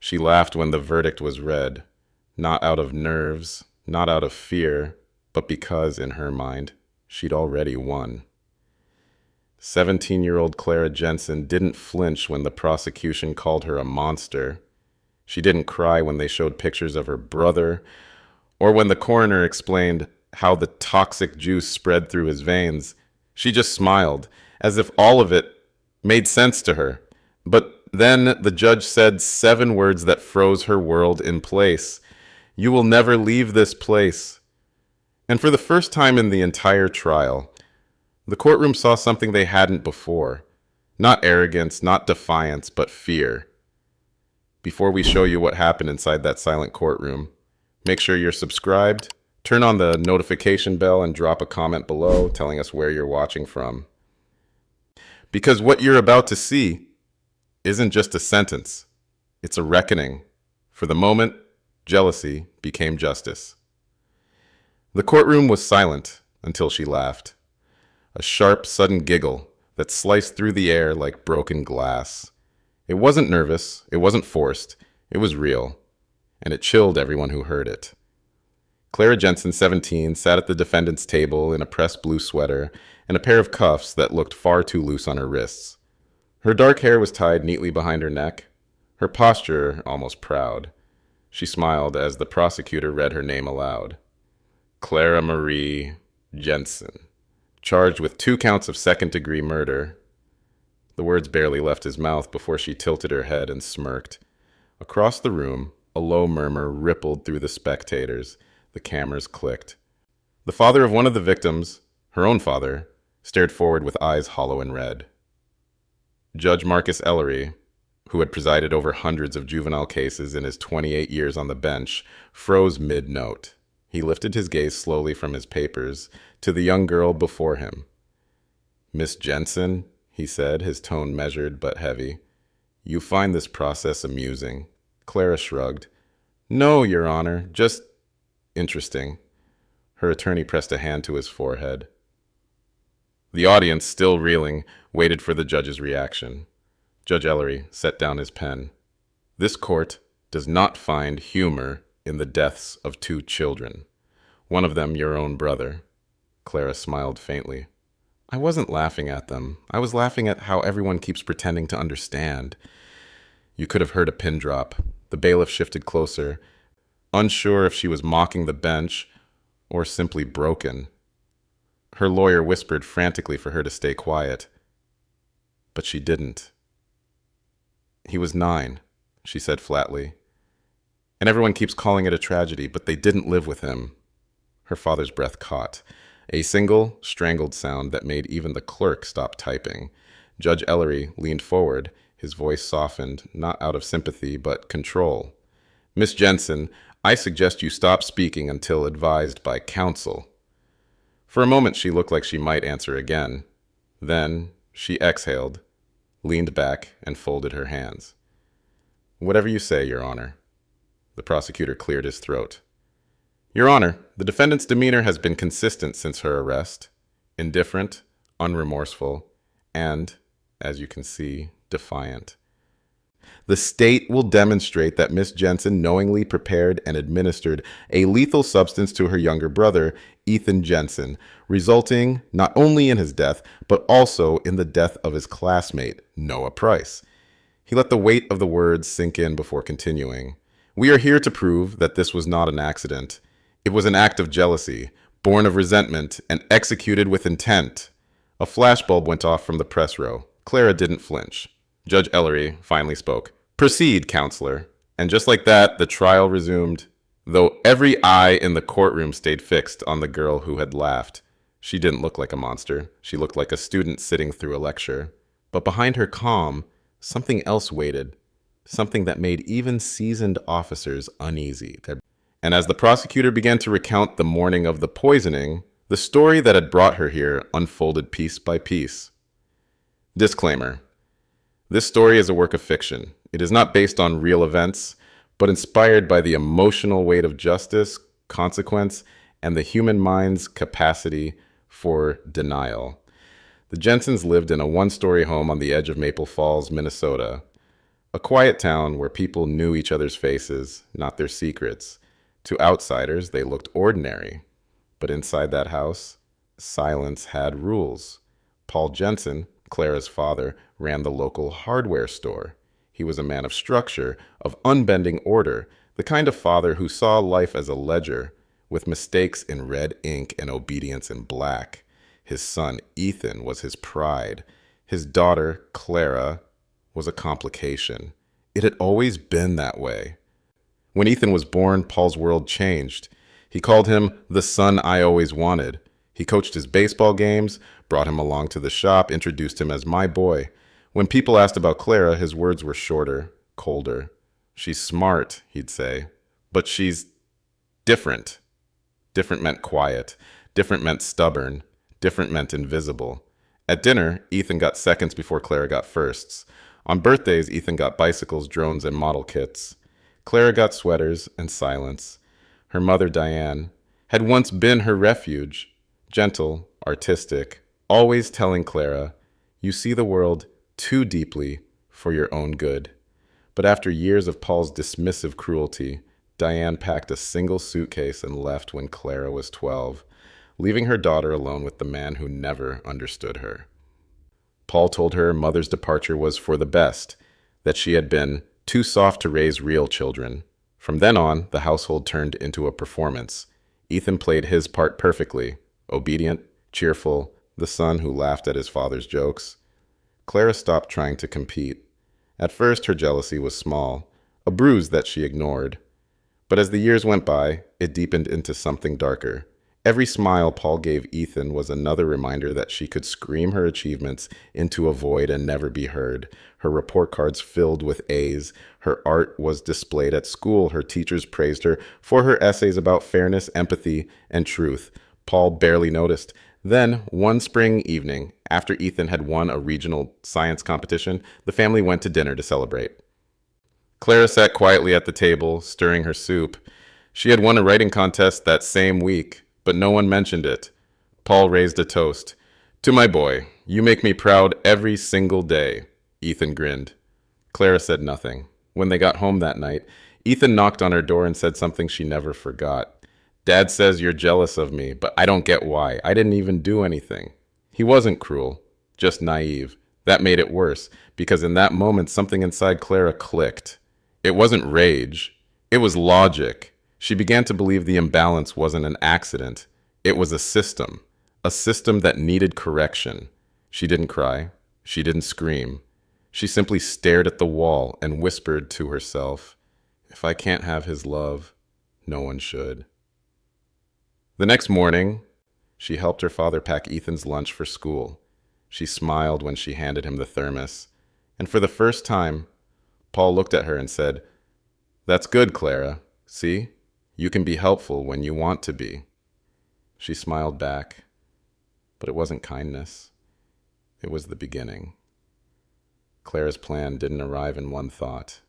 She laughed when the verdict was read, not out of nerves, not out of fear, but because, in her mind, she'd already won. 17-year-old Clara Jensen didn't flinch when the prosecution called her a monster. She didn't cry when they showed pictures of her brother, or when the coroner explained how the toxic juice spread through his veins. She just smiled, as if all of it made sense to her. But then the judge said 7 words that froze her world in place. "You will never leave this place." And for the first time in the entire trial, the courtroom saw something they hadn't before. Not arrogance, not defiance, but fear. Before we show you what happened inside that silent courtroom, make sure you're subscribed, turn on the notification bell, and drop a comment below telling us where you're watching from. Because what you're about to see isn't just a sentence, it's a reckoning. For the moment, jealousy became justice. The courtroom was silent until she laughed. A sharp, sudden giggle that sliced through the air like broken glass. It wasn't nervous, it wasn't forced, it was real, and it chilled everyone who heard it. Clara Jensen, 17, sat at the defendant's table in a pressed blue sweater and a pair of cuffs that looked far too loose on her wrists. Her dark hair was tied neatly behind her neck, her posture almost proud. She smiled as the prosecutor read her name aloud. Clara Marie Jensen, charged with 2 counts of second-degree murder. The words barely left his mouth before she tilted her head and smirked. Across the room, a low murmur rippled through the spectators. The cameras clicked. The father of one of the victims, her own father, stared forward with eyes hollow and red. Judge Marcus Ellery, who had presided over hundreds of juvenile cases in his 28 years on the bench, froze mid-note. He lifted his gaze slowly from his papers to the young girl before him. "Miss Jensen," he said, his tone measured but heavy, "you find this process amusing." Clara shrugged. "No, Your Honor, just interesting." Her attorney pressed a hand to his forehead. The audience, still reeling, waited for the judge's reaction. Judge Ellery set down his pen. "This court does not find humor in the deaths of 2 children. One of them your own brother." Clara smiled faintly. "I wasn't laughing at them. I was laughing at how everyone keeps pretending to understand." You could have heard a pin drop. The bailiff shifted closer, unsure if she was mocking the bench or simply broken. Her lawyer whispered frantically for her to stay quiet, but she didn't. "He was 9, she said flatly. "And everyone keeps calling it a tragedy, but they didn't live with him." Her father's breath caught, a single, strangled sound that made even the clerk stop typing. Judge Ellery leaned forward, his voice softened, not out of sympathy, but control. "Miss Jensen, I suggest you stop speaking until advised by counsel." For a moment, she looked like she might answer again. Then she exhaled, leaned back, and folded her hands. "Whatever you say, Your Honor." The prosecutor cleared his throat. "Your Honor, the defendant's demeanor has been consistent since her arrest. Indifferent, unremorseful, and, as you can see, defiant. The state will demonstrate that Miss Jensen knowingly prepared and administered a lethal substance to her younger brother, Ethan Jensen, resulting not only in his death, but also in the death of his classmate, Noah Price." He let the weight of the words sink in before continuing. "We are here to prove that this was not an accident. It was an act of jealousy, born of resentment, and executed with intent." A flashbulb went off from the press row. Clara didn't flinch. Judge Ellery finally spoke. "Proceed, counselor." And just like that, the trial resumed, though every eye in the courtroom stayed fixed on the girl who had laughed. She didn't look like a monster. She looked like a student sitting through a lecture. But behind her calm, something else waited, something that made even seasoned officers uneasy. And as the prosecutor began to recount the morning of the poisoning, the story that had brought her here unfolded piece by piece. Disclaimer. This story is a work of fiction. It is not based on real events, but inspired by the emotional weight of justice, consequence, and the human mind's capacity for denial. The Jensens lived in a 1-story home on the edge of Maple Falls, Minnesota. A quiet town where people knew each other's faces, not their secrets. To outsiders, they looked ordinary. But inside that house, silence had rules. Paul Jensen, Clara's father, ran the local hardware store. He was a man of structure, of unbending order, the kind of father who saw life as a ledger, with mistakes in red ink and obedience in black. His son, Ethan, was his pride. His daughter, Clara, was a complication. It had always been that way. When Ethan was born, Paul's world changed. He called him the son I always wanted. He coached his baseball games, brought him along to the shop, introduced him as my boy. When people asked about Clara, his words were shorter, colder. She's smart, he'd say, but she's different. Different meant quiet. Different meant stubborn. Different meant invisible. At dinner, Ethan got seconds before Clara got firsts. On birthdays, Ethan got bicycles, drones, and model kits. Clara got sweaters and silence. Her mother, Diane, had once been her refuge. Gentle, artistic, always telling Clara, "You see the world too deeply for your own good." But after years of Paul's dismissive cruelty, Diane packed a single suitcase and left when Clara was 12, leaving her daughter alone with the man who never understood her. Paul told her mother's departure was for the best, that she had been too soft to raise real children. From then on, the household turned into a performance. Ethan played his part perfectly, obedient, cheerful, the son who laughed at his father's jokes. Clara stopped trying to compete. At first, her jealousy was small, a bruise that she ignored. But as the years went by, it deepened into something darker. Every smile Paul gave Ethan was another reminder that she could scream her achievements into a void and never be heard. Her report cards filled with A's. Her art was displayed at school. Her teachers praised her for her essays about fairness, empathy, and truth. Paul barely noticed. Then, one spring evening, after Ethan had won a regional science competition, the family went to dinner to celebrate. Clara sat quietly at the table, stirring her soup. She had won a writing contest that same week, but no one mentioned it. Paul raised a toast. "To my boy, you make me proud every single day." Ethan grinned. Clara said nothing. When they got home that night, Ethan knocked on her door and said something she never forgot. "Dad says you're jealous of me, but I don't get why. I didn't even do anything." He wasn't cruel, just naive. That made it worse, because in that moment something inside Clara clicked. It wasn't rage. It was logic. She began to believe the imbalance wasn't an accident. It was a system that needed correction. She didn't cry. She didn't scream. She simply stared at the wall and whispered to herself, "If I can't have his love, no one should." The next morning, she helped her father pack Ethan's lunch for school. She smiled when she handed him the thermos. And for the first time, Paul looked at her and said, "That's good, Clara. See? You can be helpful when you want to be." She smiled back, but it wasn't kindness. It was the beginning. Clara's plan didn't arrive in one thought.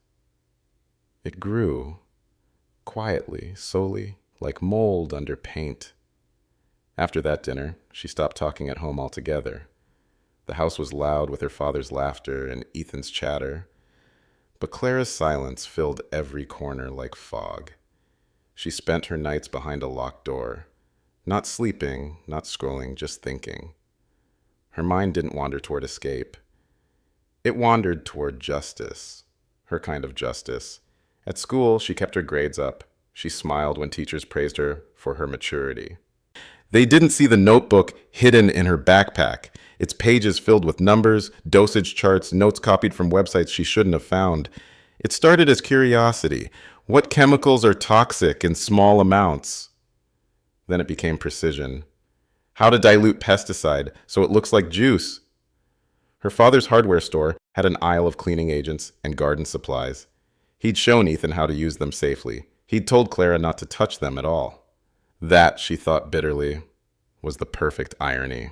It grew, quietly, slowly, like mold under paint. After that dinner, she stopped talking at home altogether. The house was loud with her father's laughter and Ethan's chatter, but Clara's silence filled every corner like fog. She spent her nights behind a locked door, not sleeping, not scrolling, just thinking. Her mind didn't wander toward escape. It wandered toward justice, her kind of justice. At school, she kept her grades up. She smiled when teachers praised her for her maturity. They didn't see the notebook hidden in her backpack, its pages filled with numbers, dosage charts, notes copied from websites she shouldn't have found. It started as curiosity. What chemicals are toxic in small amounts? Then it became precision. How to dilute pesticide so it looks like juice. Her father's hardware store had an aisle of cleaning agents and garden supplies. He'd shown Ethan how to use them safely. He'd told Clara not to touch them at all. That, she thought bitterly, was the perfect irony.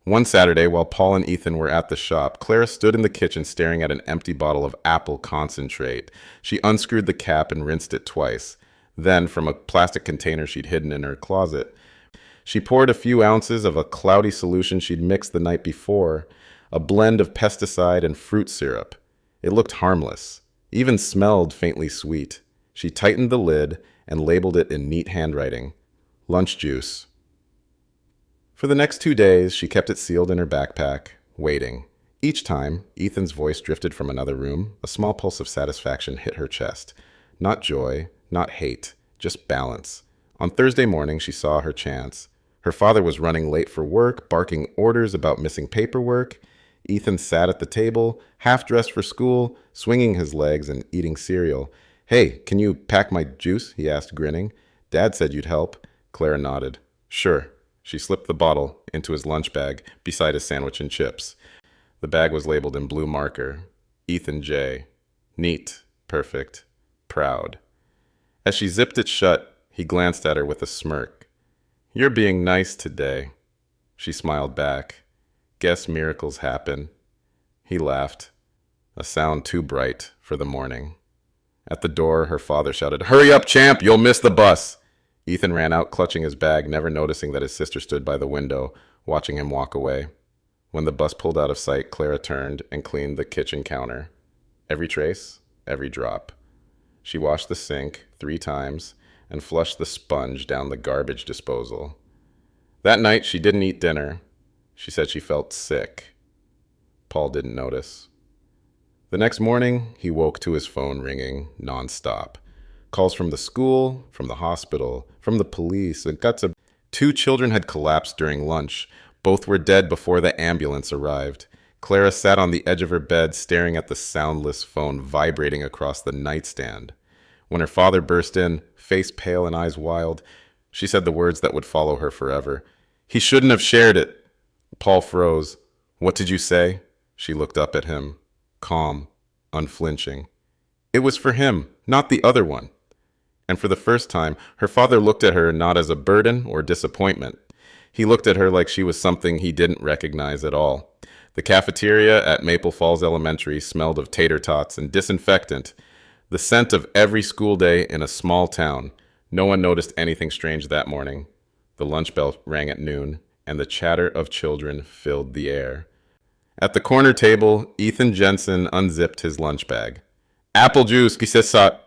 One Saturday, while Paul and Ethan were at the shop, Clara stood in the kitchen staring at an empty bottle of apple concentrate. She unscrewed the cap and rinsed it twice. Then, from a plastic container she'd hidden in her closet, she poured a few ounces of a cloudy solution she'd mixed the night before, a blend of pesticide and fruit syrup. It looked harmless, even smelled faintly sweet. She tightened the lid and labeled it in neat handwriting. Lunch juice. For the next 2 days, she kept it sealed in her backpack, waiting. Each time, Ethan's voice drifted from another room, a small pulse of satisfaction hit her chest. Not joy, not hate, just balance. On Thursday morning, she saw her chance. Her father was running late for work, barking orders about missing paperwork. Ethan sat at the table, half dressed for school, swinging his legs and eating cereal. "Hey, can you pack my juice?" he asked, grinning. "Dad said you'd help." Clara nodded. "Sure." She slipped the bottle into his lunch bag beside his sandwich and chips. The bag was labeled in blue marker. Ethan J. Neat, perfect, proud. As she zipped it shut, he glanced at her with a smirk. "You're being nice today." She smiled back. "Guess miracles happen." He laughed, a sound too bright for the morning. At the door, her father shouted, "Hurry up, champ! You'll miss the bus!" Ethan ran out, clutching his bag, never noticing that his sister stood by the window, watching him walk away. When the bus pulled out of sight, Clara turned and cleaned the kitchen counter. Every trace, every drop. She washed the sink 3 times and flushed the sponge down the garbage disposal. That night, she didn't eat dinner. She said she felt sick. Paul didn't notice. The next morning, he woke to his phone ringing nonstop. Calls from the school, from the hospital, from the police, and got to 2 children had collapsed during lunch. Both were dead before the ambulance arrived. Clara sat on the edge of her bed, staring at the soundless phone vibrating across the nightstand. When her father burst in, face pale and eyes wild, she said the words that would follow her forever. "He shouldn't have shared it." Paul froze. "What did you say?" She looked up at him, calm, unflinching. It was for him, not the other one. And for the first time, her father looked at her not as a burden or disappointment. He looked at her like she was something he didn't recognize at all. The cafeteria at Maple Falls Elementary smelled of tater tots and disinfectant, the scent of every school day in a small town. No one noticed anything strange that morning. The lunch bell rang at noon, and the chatter of children filled the air. At the corner table, Ethan Jensen unzipped his lunch bag. "Apple juice, kisesat,"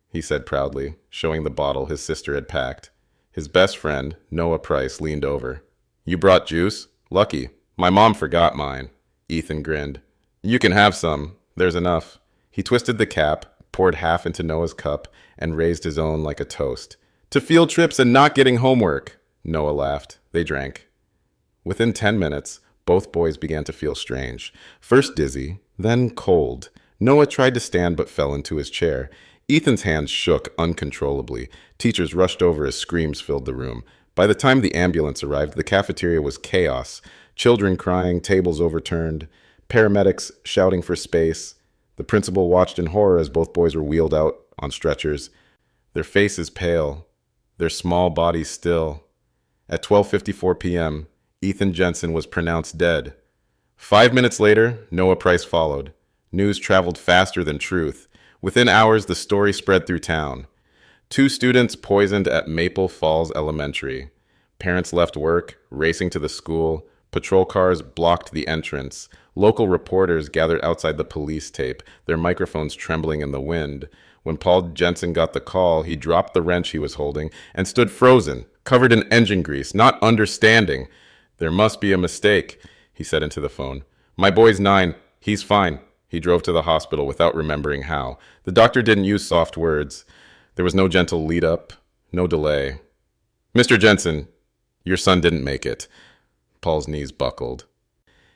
he said proudly, showing the bottle his sister had packed. His best friend, Noah Price, leaned over. "You brought juice? Lucky. My mom forgot mine." Ethan grinned. "You can have some. There's enough." He twisted the cap, poured half into Noah's cup, and raised his own like a toast. "To field trips and not getting homework." Noah laughed. They drank. Within 10 minutes, both boys began to feel strange. First dizzy, then cold. Noah tried to stand but fell into his chair. Ethan's hands shook uncontrollably. Teachers rushed over as screams filled the room. By the time the ambulance arrived, the cafeteria was chaos. Children crying, tables overturned, paramedics shouting for space. The principal watched in horror as both boys were wheeled out on stretchers, their faces pale, their small bodies still. At 12:54 p.m., Ethan Jensen was pronounced dead. 5 minutes later, Noah Price followed. News traveled faster than truth. Within hours, the story spread through town. 2 students poisoned at Maple Falls Elementary. Parents left work, racing to the school. Patrol cars blocked the entrance. Local reporters gathered outside the police tape, their microphones trembling in the wind. When Paul Jensen got the call, he dropped the wrench he was holding and stood frozen, covered in engine grease, not understanding. "There must be a mistake," he said into the phone. "My boy's 9. He's fine." He drove to the hospital without remembering how. The doctor didn't use soft words. There was no gentle lead-up, no delay. "Mr. Jensen, your son didn't make it." Paul's knees buckled.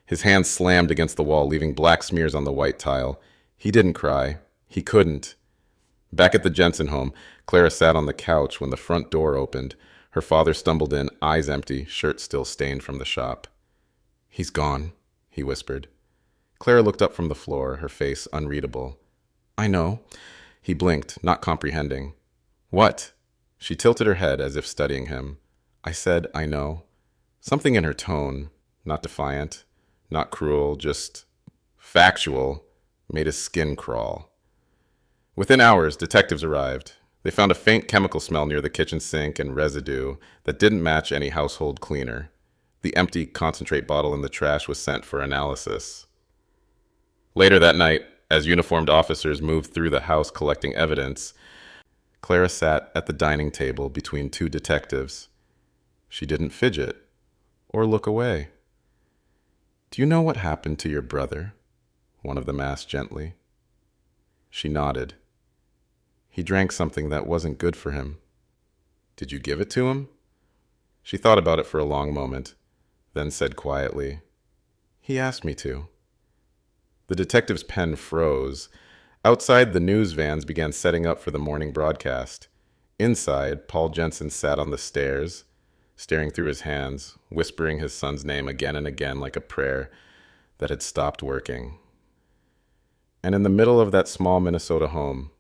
His hands slammed against the wall, leaving black smears on the white tile. He didn't cry. He couldn't. Back at the Jensen home, Clara sat on the couch when the front door opened. Her father stumbled in, eyes empty, shirt still stained from the shop. "He's gone," he whispered. Clara looked up from the floor, her face unreadable. "I know." He blinked, not comprehending. "What?" She tilted her head as if studying him. "I said, I know." Something in her tone, not defiant, not cruel, just factual, made his skin crawl. Within hours, detectives arrived. They found a faint chemical smell near the kitchen sink and residue that didn't match any household cleaner. The empty concentrate bottle in the trash was sent for analysis. Later that night, as uniformed officers moved through the house collecting evidence, Clara sat at the dining table between two detectives. She didn't fidget or look away. "Do you know what happened to your brother?" one of them asked gently. She nodded. "He drank something that wasn't good for him." "Did you give it to him?" She thought about it for a long moment, then said quietly, "He asked me to." The detective's pen froze. Outside, the news vans began setting up for the morning broadcast. Inside, Paul Jensen sat on the stairs, staring through his hands, whispering his son's name again and again like a prayer that had stopped working. And in the middle of that small Minnesota home,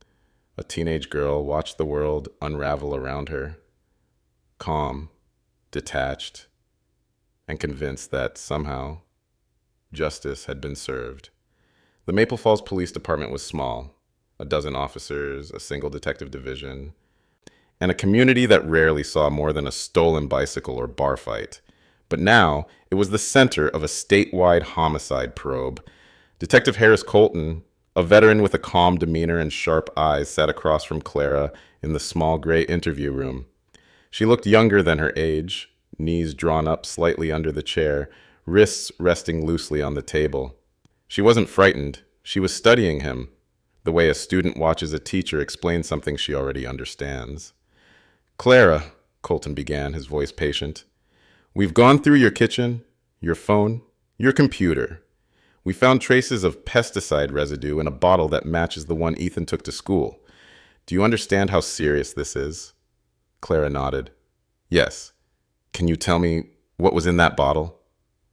a teenage girl watched the world unravel around her, calm, detached, and convinced that somehow justice had been served. The Maple Falls Police Department was small, a dozen officers, a single detective division, and a community that rarely saw more than a stolen bicycle or bar fight. But now, it was the center of a statewide homicide probe. Detective Harris Colton, a veteran with a calm demeanor and sharp eyes, sat across from Clara in the small gray interview room. She looked younger than her age, knees drawn up slightly under the chair, wrists resting loosely on the table. She wasn't frightened. She was studying him, the way a student watches a teacher explain something she already understands. "Clara," Colton began, his voice patient, "we've gone through your kitchen, your phone, your computer. We found traces of pesticide residue in a bottle that matches the one Ethan took to school. Do you understand how serious this is?" Clara nodded. "Yes. Can you tell me what was in that bottle?"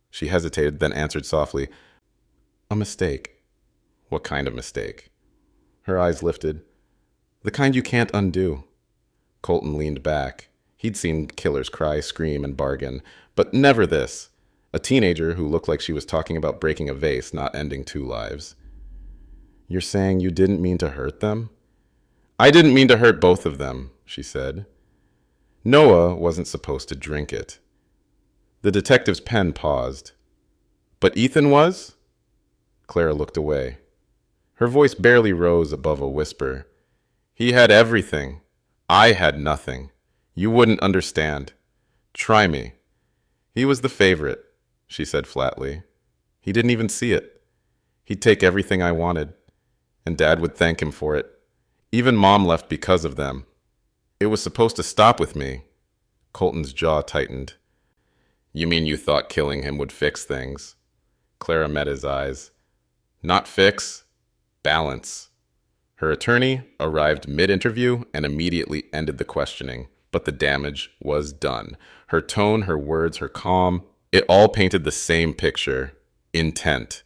She hesitated, then answered softly, "A mistake." "What kind of mistake?" Her eyes lifted. "The kind you can't undo." Colton leaned back. He'd seen killers cry, scream, and bargain, but never this. A teenager who looked like she was talking about breaking a vase, not ending two lives. "You're saying you didn't mean to hurt them?" "I didn't mean to hurt both of them," she said. "Noah wasn't supposed to drink it." The detective's pen paused. "But Ethan was?" Clara looked away. Her voice barely rose above a whisper. "He had everything. I had nothing. You wouldn't understand. Try me." "He was the favorite," she said flatly. "He didn't even see it. He'd take everything I wanted, and Dad would thank him for it. Even Mom left because of them. It was supposed to stop with me." Colton's jaw tightened. "You mean you thought killing him would fix things?" Clara met his eyes. "Not fix, balance." Her attorney arrived mid-interview and immediately ended the questioning, but the damage was done. Her tone, her words, her calm, it all painted the same picture: intent.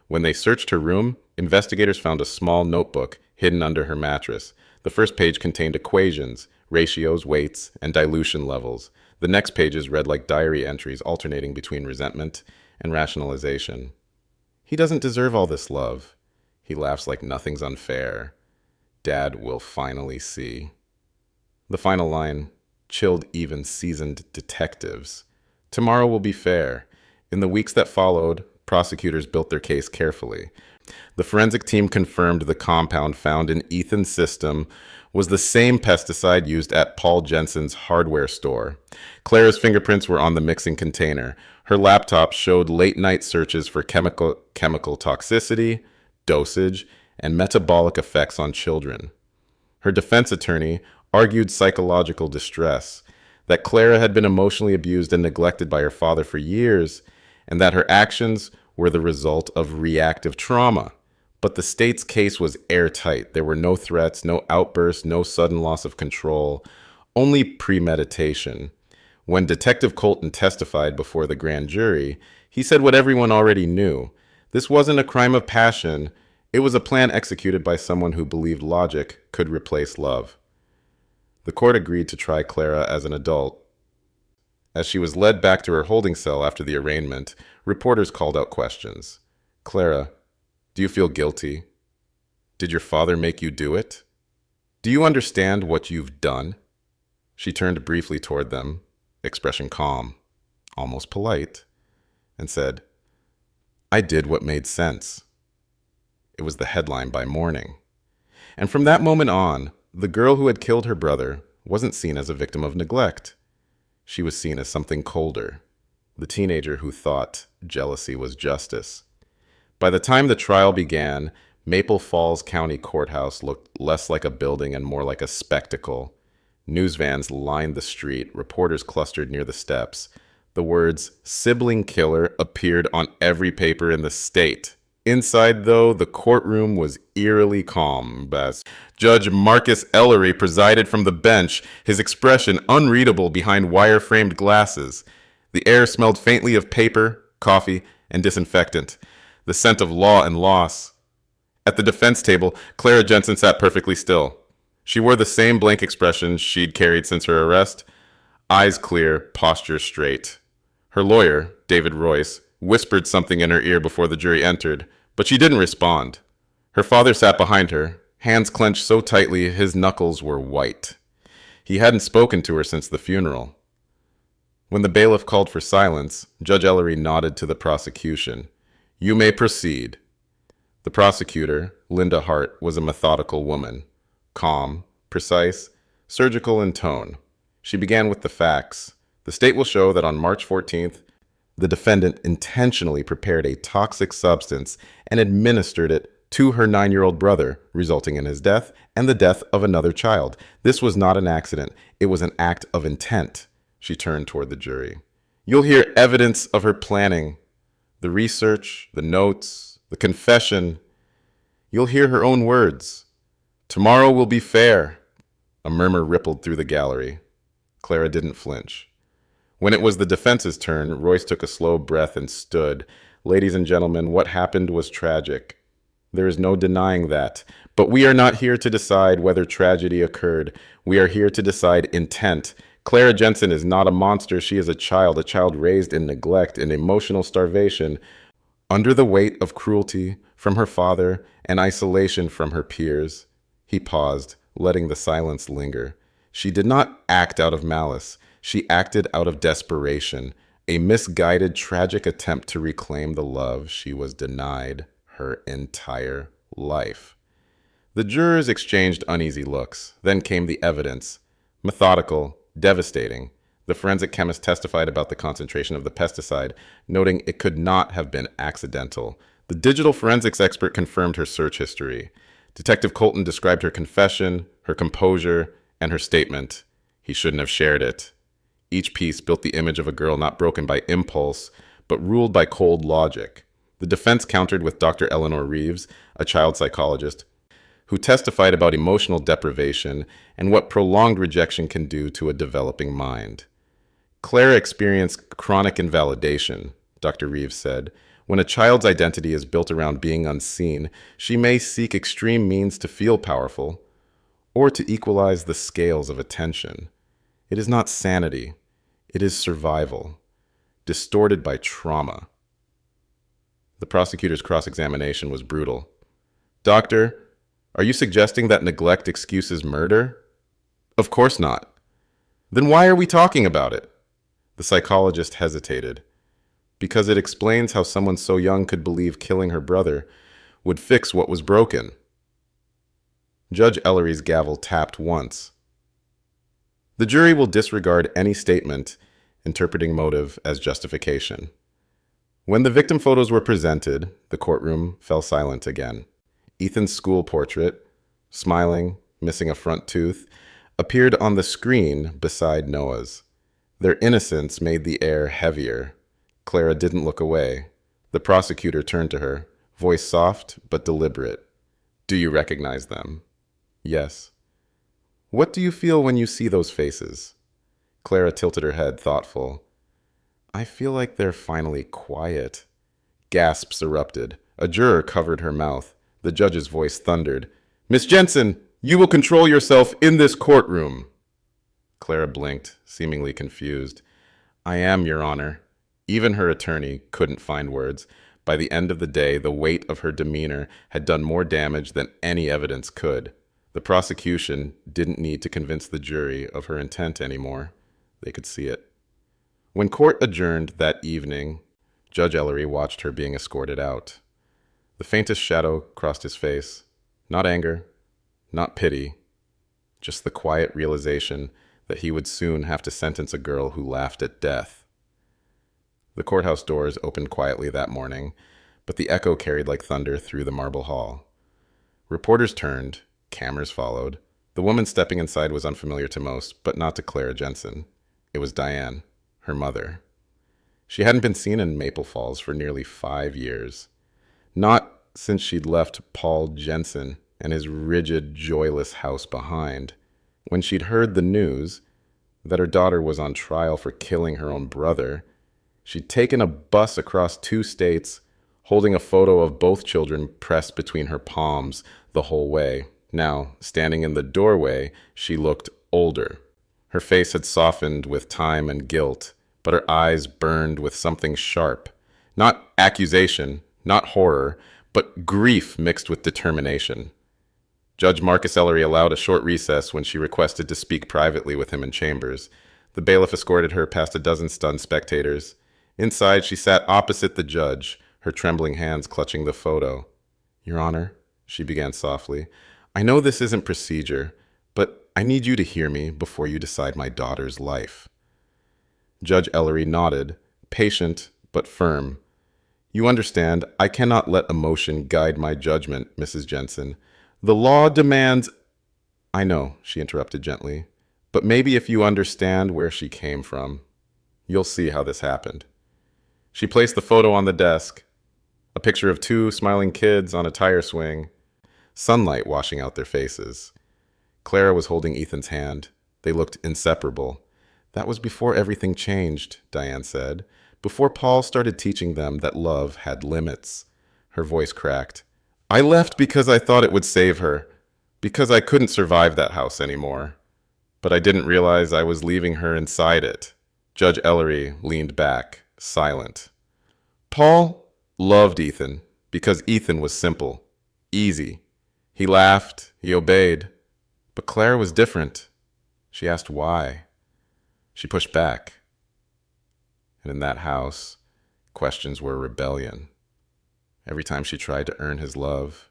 When they searched her room, investigators found a small notebook hidden under her mattress. The first page contained equations, ratios, weights, and dilution levels. The next pages read like diary entries alternating between resentment and rationalization. "He doesn't deserve all this love. He laughs like nothing's unfair. Dad will finally see." The final line chilled even seasoned detectives. "Tomorrow will be fair." In the weeks that followed, prosecutors built their case carefully. The forensic team confirmed the compound found in Ethan's system was the same pesticide used at Paul Jensen's hardware store. Clara's fingerprints were on the mixing container. Her laptop showed late-night searches for chemical toxicity, dosage, and metabolic effects on children. Her defense attorney argued psychological distress, that Clara had been emotionally abused and neglected by her father for years, and that her actions were the result of reactive trauma. But the state's case was airtight. There were no threats, no outbursts, no sudden loss of control, only premeditation. When Detective Colton testified before the grand jury, he said what everyone already knew. This wasn't a crime of passion. It was a plan executed by someone who believed logic could replace love. The court agreed to try Clara as an adult. As she was led back to her holding cell after the arraignment, reporters called out questions. "Clara, do you feel guilty? Did your father make you do it? Do you understand what you've done?" She turned briefly toward them, expression calm, almost polite, and said, "I did what made sense." It was the headline by morning. And from that moment on, the girl who had killed her brother wasn't seen as a victim of neglect. She was seen as something colder, the teenager who thought jealousy was justice. By the time the trial began, Maple Falls County Courthouse looked less like a building and more like a spectacle. News vans lined the street, reporters clustered near the steps. The words "sibling killer" appeared on every paper in the state. Inside, though, the courtroom was eerily calm. Judge Marcus Ellery presided from the bench, his expression unreadable behind wire-framed glasses. The air smelled faintly of paper, coffee, and disinfectant, the scent of law and loss. At the defense table, Clara Jensen sat perfectly still. She wore the same blank expression she'd carried since her arrest, eyes clear, posture straight. Her lawyer, David Royce, whispered something in her ear before the jury entered, but she didn't respond. Her father sat behind her, hands clenched so tightly his knuckles were white. He hadn't spoken to her since the funeral. When the bailiff called for silence, Judge Ellery nodded to the prosecution. "You may proceed." The prosecutor, Linda Hart, was a methodical woman, calm, precise, surgical in tone. She began with the facts. The state will show that on March 14th, the defendant intentionally prepared a toxic substance and administered it to her 9-year-old brother, resulting in his death and the death of another child. This was not an accident. It was an act of intent. She turned toward the jury. "You'll hear evidence of her planning. The research, the notes, the confession. You'll hear her own words. Tomorrow will be fair." A murmur rippled through the gallery. Clara didn't flinch. When it was the defense's turn, Royce took a slow breath and stood. "Ladies and gentlemen, what happened was tragic. There is no denying that. But we are not here to decide whether tragedy occurred. We are here to decide intent. Clara Jensen is not a monster. She is a child raised in neglect and emotional starvation, under the weight of cruelty from her father and isolation from her peers." He paused, letting the silence linger. "She did not act out of malice. She acted out of desperation, a misguided, tragic attempt to reclaim the love she was denied her entire life." The jurors exchanged uneasy looks. Then came the evidence. Methodical, devastating. The forensic chemist testified about the concentration of the pesticide, noting it could not have been accidental. The digital forensics expert confirmed her search history. Detective Colton described her confession, her composure, and her statement. He shouldn't have shared it. Each piece built the image of a girl not broken by impulse, but ruled by cold logic. The defense countered with Dr. Eleanor Reeves, a child psychologist, who testified about emotional deprivation and what prolonged rejection can do to a developing mind. "Clara experienced chronic invalidation," Dr. Reeves said. "When a child's identity is built around being unseen, she may seek extreme means to feel powerful or to equalize the scales of attention. It is not sanity. It is survival, distorted by trauma." The prosecutor's cross-examination was brutal. "Doctor, are you suggesting that neglect excuses murder?" "Of course not." "Then why are we talking about it?" The psychologist hesitated. "Because it explains how someone so young could believe killing her brother would fix what was broken." Judge Ellery's gavel tapped once. "The jury will disregard any statement interpreting motive as justification." When the victim photos were presented, the courtroom fell silent again. Ethan's school portrait, smiling, missing a front tooth, appeared on the screen beside Noah's. Their innocence made the air heavier. Clara didn't look away. The prosecutor turned to her, voice soft but deliberate. "Do you recognize them?" "Yes." "What do you feel when you see those faces?" Clara tilted her head, thoughtful. "I feel like they're finally quiet." Gasps erupted. A juror covered her mouth. The judge's voice thundered. "Miss Jensen, you will control yourself in this courtroom." Clara blinked, seemingly confused. "I am, Your Honor." Even her attorney couldn't find words. By the end of the day, the weight of her demeanor had done more damage than any evidence could. The prosecution didn't need to convince the jury of her intent anymore. They could see it. When court adjourned that evening, Judge Ellery watched her being escorted out. The The faintest shadow crossed his face. Not anger, not pity, just the quiet realization that he would soon have to sentence a girl who laughed at death. The courthouse doors opened quietly that morning, but the echo carried like thunder through the marble hall. Reporters turned, cameras followed. The woman stepping inside was unfamiliar to most, but not to Clara Jensen. It was Diane, her mother. She hadn't been seen in Maple Falls for nearly 5 years. Not since she'd left Paul Jensen and his rigid, joyless house behind. When she'd heard the news that her daughter was on trial for killing her own brother, she'd taken a bus across 2 states, holding a photo of both children pressed between her palms the whole way. Now, standing in the doorway, she looked older. Her face had softened with time and guilt, but her eyes burned with something sharp. Not accusation, not horror, but grief mixed with determination. Judge Marcus Ellery allowed a short recess when she requested to speak privately with him in chambers. The bailiff escorted her past a dozen stunned spectators. Inside, she sat opposite the judge, her trembling hands clutching the photo. "Your Honor," she began softly, "I know this isn't procedure, but I need you to hear me before you decide my daughter's life." Judge Ellery nodded, patient but firm. "You understand, I cannot let emotion guide my judgment, Mrs. Jensen. The law demands—" "I know," she interrupted gently, "but maybe if you understand where she came from, you'll see how this happened." She placed the photo on the desk, a picture of 2 smiling kids on a tire swing, sunlight washing out their faces. Clara was holding Ethan's hand. They looked inseparable. "That was before everything changed," Diane said. "Before Paul started teaching them that love had limits." Her voice cracked. "I left because I thought it would save her, because I couldn't survive that house anymore. But I didn't realize I was leaving her inside it." Judge Ellery leaned back, silent. "Paul loved Ethan because Ethan was simple, easy. He laughed, he obeyed. But Claire was different." She asked why. She pushed back. And in that house, questions were rebellion. Every time she tried to earn his love,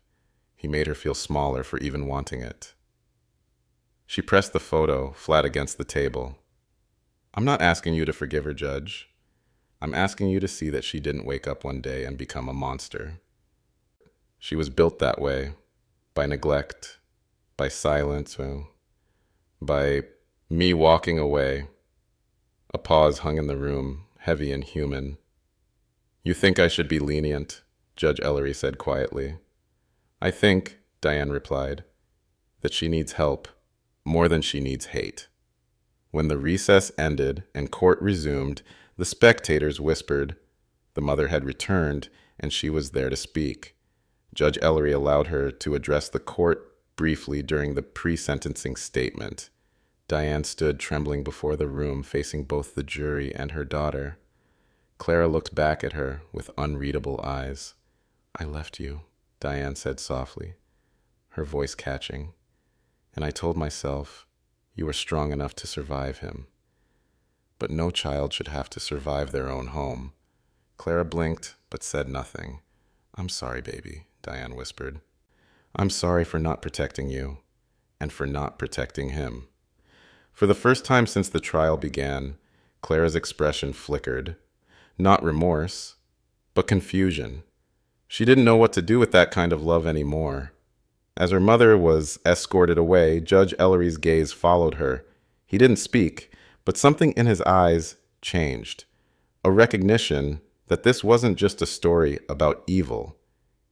he made her feel smaller for even wanting it. She pressed the photo flat against the table. "I'm not asking you to forgive her, Judge. I'm asking you to see that she didn't wake up one day and become a monster. She was built that way, by neglect, by silence, by me walking away." A pause hung in the room, heavy and human. "You think I should be lenient," Judge Ellery said quietly. "I think," Diane replied, "that she needs help more than she needs hate." When the recess ended and court resumed, the spectators whispered. The mother had returned, and she was there to speak. Judge Ellery allowed her to address the court briefly during the pre-sentencing statement. Diane stood trembling before the room, facing both the jury and her daughter. Clara looked back at her with unreadable eyes. "I left you," Diane said softly, her voice catching. "And I told myself you were strong enough to survive him. But no child should have to survive their own home." Clara blinked but said nothing. "I'm sorry, baby," Diane whispered. "I'm sorry for not protecting you, and for not protecting him." For the first time since the trial began, Clara's expression flickered. Not remorse, but confusion. She didn't know what to do with that kind of love anymore. As her mother was escorted away, Judge Ellery's gaze followed her. He didn't speak, but something in his eyes changed. A recognition that this wasn't just a story about evil.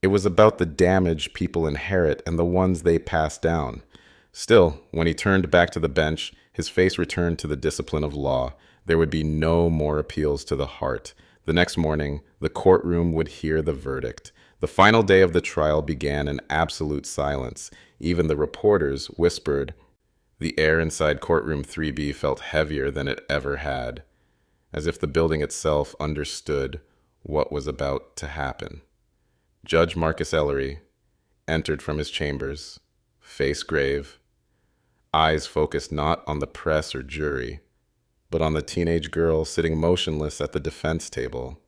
It was about the damage people inherit and the ones they pass down. Still, when he turned back to the bench, his face returned to the discipline of law. There would be no more appeals to the heart. The next morning, the courtroom would hear the verdict. The final day of the trial began in absolute silence. Even the reporters whispered. The air inside courtroom 3B felt heavier than it ever had, as if the building itself understood what was about to happen. Judge Marcus Ellery entered from his chambers, face grave, eyes focused not on the press or jury, but on the teenage girl sitting motionless at the defense table.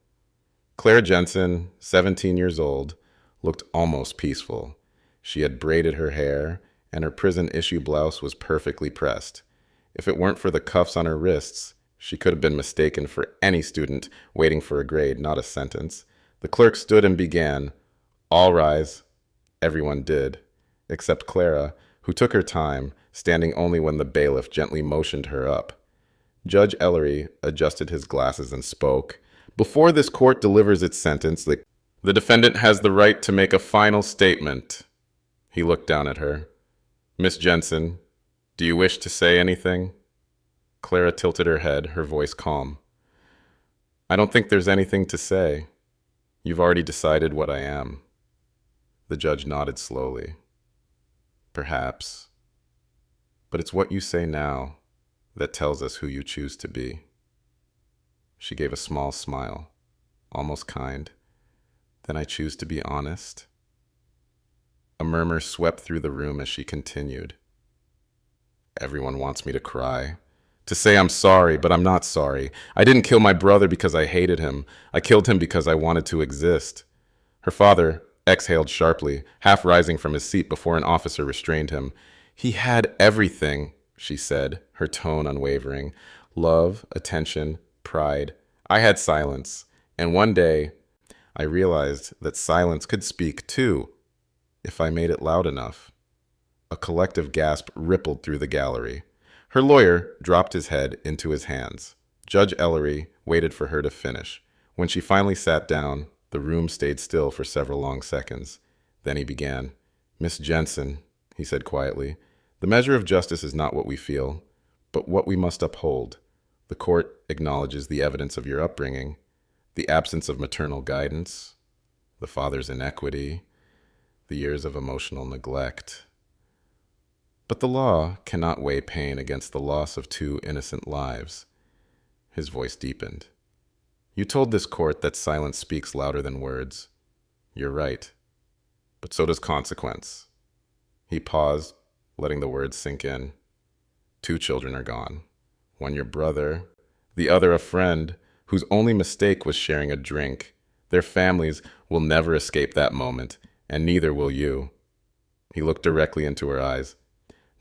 Clara Jensen, 17 years old, looked almost peaceful. She had braided her hair, and her prison-issue blouse was perfectly pressed. If it weren't for the cuffs on her wrists, she could have been mistaken for any student waiting for a grade, not a sentence. The clerk stood and began, "All rise." Everyone did, except Clara, who took her time, standing only when the bailiff gently motioned her up. Judge Ellery adjusted his glasses and spoke. "Before this court delivers its sentence, the defendant has the right to make a final statement." He looked down at her. "Miss Jensen, do you wish to say anything?" Clara tilted her head, her voice calm. "I don't think there's anything to say. You've already decided what I am." The judge nodded slowly. "Perhaps. But it's what you say now that tells us who you choose to be." She gave a small smile, almost kind. "Then I choose to be honest." A murmur swept through the room as she continued. "Everyone wants me to cry. To say I'm sorry, but I'm not sorry. I didn't kill my brother because I hated him. I killed him because I wanted to exist." Her father exhaled sharply, half rising from his seat before an officer restrained him. "He had everything," she said, her tone unwavering. "Love, attention, pride. I had silence. And one day, I realized that silence could speak too, if I made it loud enough." A collective gasp rippled through the gallery. Her lawyer dropped his head into his hands. Judge Ellery waited for her to finish. When she finally sat down, the room stayed still for several long seconds. Then he began. "Miss Jensen," he said quietly, "the measure of justice is not what we feel, but what we must uphold. The court acknowledges the evidence of your upbringing, the absence of maternal guidance, the father's inequity, the years of emotional neglect. But the law cannot weigh pain against the loss of two innocent lives." His voice deepened. "You told this court that silence speaks louder than words. You're right. But so does consequence." He paused, letting the words sink in. "Two children are gone. One your brother, the other a friend whose only mistake was sharing a drink. Their families will never escape that moment, and neither will you." He looked directly into her eyes.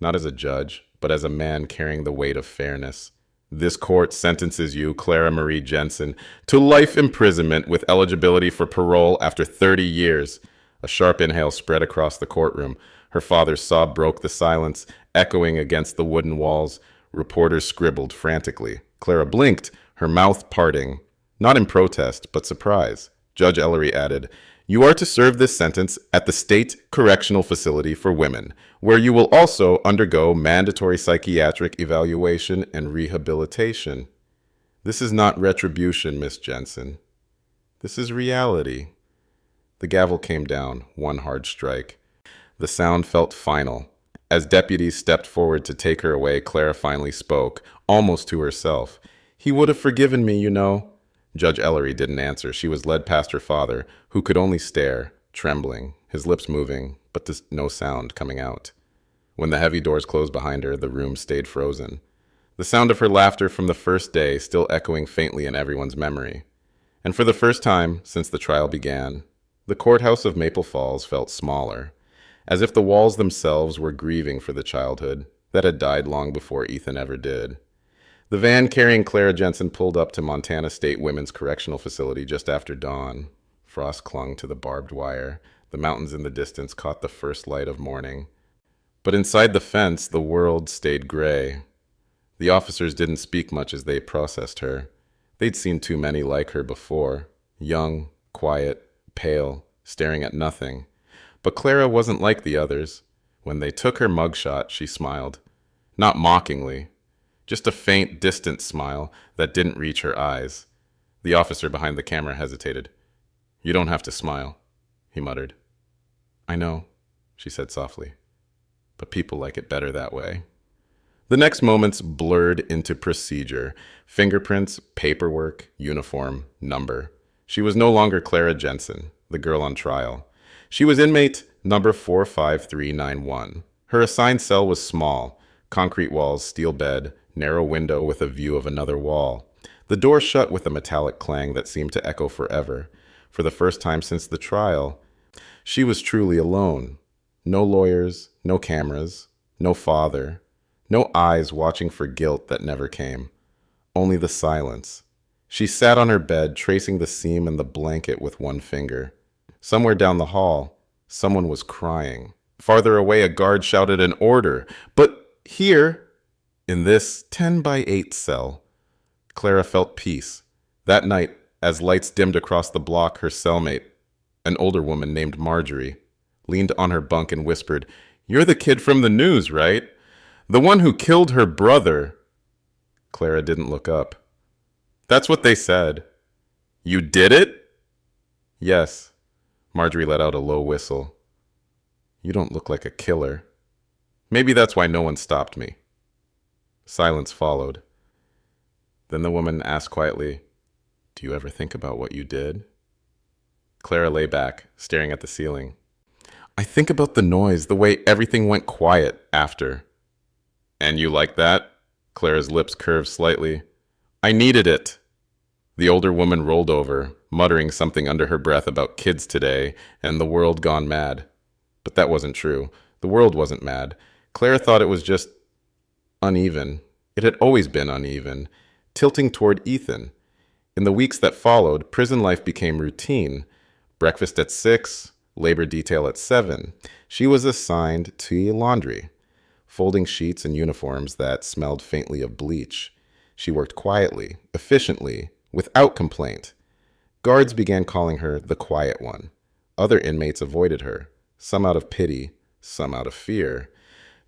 "Not as a judge, but as a man carrying the weight of fairness. This court sentences you, Clara Marie Jensen, to life imprisonment with eligibility for parole after 30 years. A sharp inhale spread across the courtroom. Her father's sob broke the silence, echoing against the wooden walls. Reporters scribbled frantically. Clara blinked, her mouth parting, not in protest, but surprise. Judge Ellery added, "You are to serve this sentence at the State Correctional Facility for Women, where you will also undergo mandatory psychiatric evaluation and rehabilitation. This is not retribution, Miss Jensen. This is reality." The gavel came down, one hard strike. The sound felt final. As deputies stepped forward to take her away, Clara finally spoke, almost to herself. "He would have forgiven me, you know." Judge Ellery didn't answer. She was led past her father, who could only stare, trembling, his lips moving, but no sound coming out. When the heavy doors closed behind her, the room stayed frozen. The sound of her laughter from the first day still echoing faintly in everyone's memory. And for the first time since the trial began, the courthouse of Maple Falls felt smaller, as if the walls themselves were grieving for the childhood that had died long before Ethan ever did. The van carrying Clara Jensen pulled up to Montana State Women's Correctional Facility just after dawn. Frost clung to the barbed wire. The mountains in the distance caught the first light of morning. But inside the fence, the world stayed gray. The officers didn't speak much as they processed her. They'd seen too many like her before. Young, quiet, pale, staring at nothing. But Clara wasn't like the others. When they took her mugshot, she smiled. Not mockingly. Just a faint, distant smile that didn't reach her eyes. The officer behind the camera hesitated. "You don't have to smile," he muttered. "I know," she said softly. "But people like it better that way." The next moments blurred into procedure. Fingerprints, paperwork, uniform, number. She was no longer Clara Jensen, the girl on trial. She was inmate number 45391. Her assigned cell was small. Concrete walls, steel bed, narrow window with a view of another wall. The door shut with a metallic clang that seemed to echo forever. For the first time since the trial, She was truly alone. No lawyers, no cameras, no father, no eyes watching for guilt that never came. Only the silence. She sat on her bed, tracing the seam in the blanket with one finger. Somewhere down the hall, someone was crying. Farther away, a guard shouted an order. But here, in this 10 by 8 cell, Clara felt peace. That night, as lights dimmed across the block, her cellmate, an older woman named Marjorie, leaned on her bunk and whispered, "You're the kid from the news, right? The one who killed her brother." Clara didn't look up. "That's what they said." "You did it?" "Yes." Marjorie let out a low whistle. "You don't look like a killer." "Maybe that's why no one stopped me." Silence followed. Then the woman asked quietly, "Do you ever think about what you did?" Clara lay back, staring at the ceiling. "I think about the noise, the way everything went quiet after." "And you like that?" Clara's lips curved slightly. "I needed it." The older woman rolled over, muttering something under her breath about kids today and the world gone mad. But that wasn't true. The world wasn't mad. Clara thought it was just uneven. It had always been uneven, tilting toward Ethan. In the weeks that followed, prison life became routine. Breakfast at 6, labor detail at 7. She was assigned to laundry, folding sheets and uniforms that smelled faintly of bleach. She worked quietly, efficiently, without complaint. Guards began calling her the quiet one. Other inmates avoided her, some out of pity, some out of fear.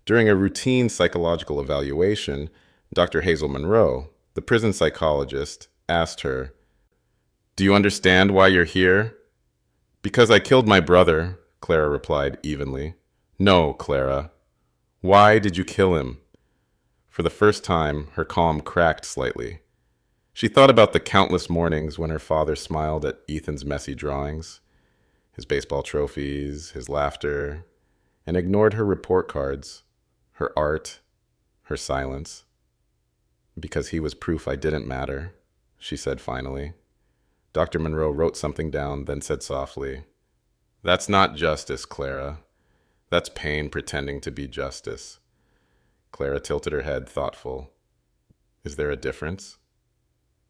During a routine psychological evaluation, Dr. Hazel Monroe, the prison psychologist, asked her, "Do you understand why you're here?" "Because I killed my brother," Clara replied evenly. "No, Clara. Why did you kill him?" For the first time, her calm cracked slightly. She thought about the countless mornings when her father smiled at Ethan's messy drawings, his baseball trophies, his laughter, and ignored her report cards, her art, her silence. "Because he was proof I didn't matter," she said finally. Dr. Monroe wrote something down, then said softly, "That's not justice, Clara. That's pain pretending to be justice." Clara tilted her head, thoughtful. "Is there a difference?"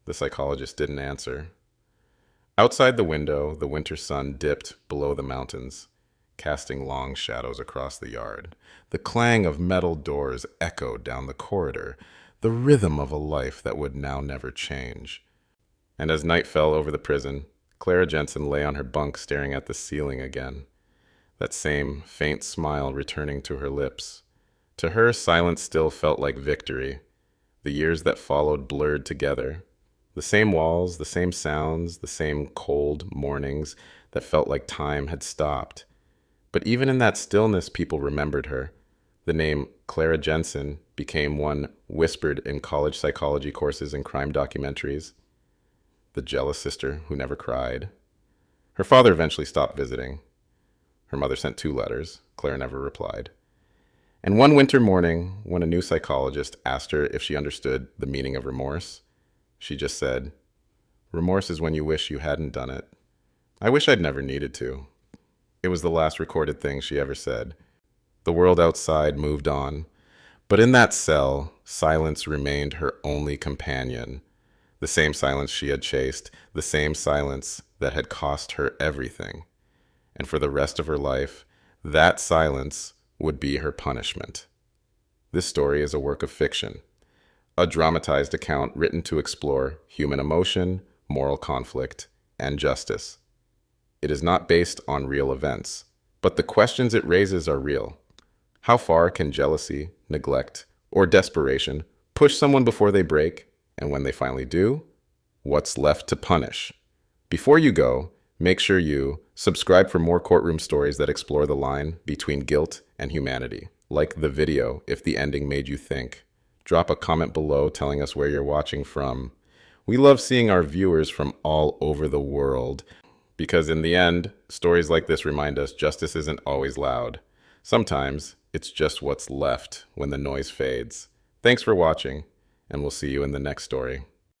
The psychologist didn't answer. Outside the window, the winter sun dipped below the mountains, casting long shadows across the yard. The clang of metal doors echoed down the corridor, the rhythm of a life that would now never change. And as night fell over the prison, Clara Jensen lay on her bunk staring at the ceiling again, that same faint smile returning to her lips. To her, silence still felt like victory. The years that followed blurred together. The same walls, the same sounds, the same cold mornings that felt like time had stopped. But even in that stillness, people remembered her. The name Clara Jensen became one whispered in college psychology courses and crime documentaries. The jealous sister who never cried. Her father eventually stopped visiting. Her mother sent 2 letters. Clara never replied. And one winter morning, when a new psychologist asked her if she understood the meaning of remorse, she just said, "Remorse is when you wish you hadn't done it. I wish I'd never needed to." It was the last recorded thing she ever said. The world outside moved on, but in that cell, silence remained her only companion. The same silence she had chased, the same silence that had cost her everything. And for the rest of her life, that silence would be her punishment. This story is a work of fiction, a dramatized account written to explore human emotion, moral conflict, and justice. It is not based on real events, but the questions it raises are real. How far can jealousy, neglect, or desperation push someone before they break? And when they finally do, what's left to punish? Before you go, make sure you subscribe for more courtroom stories that explore the line between guilt and humanity. Like the video if the ending made you think. Drop a comment below telling us where you're watching from. We love seeing our viewers from all over the world, because in the end, stories like this remind us justice isn't always loud. Sometimes it's just what's left when the noise fades. Thanks for watching, and we'll see you in the next story.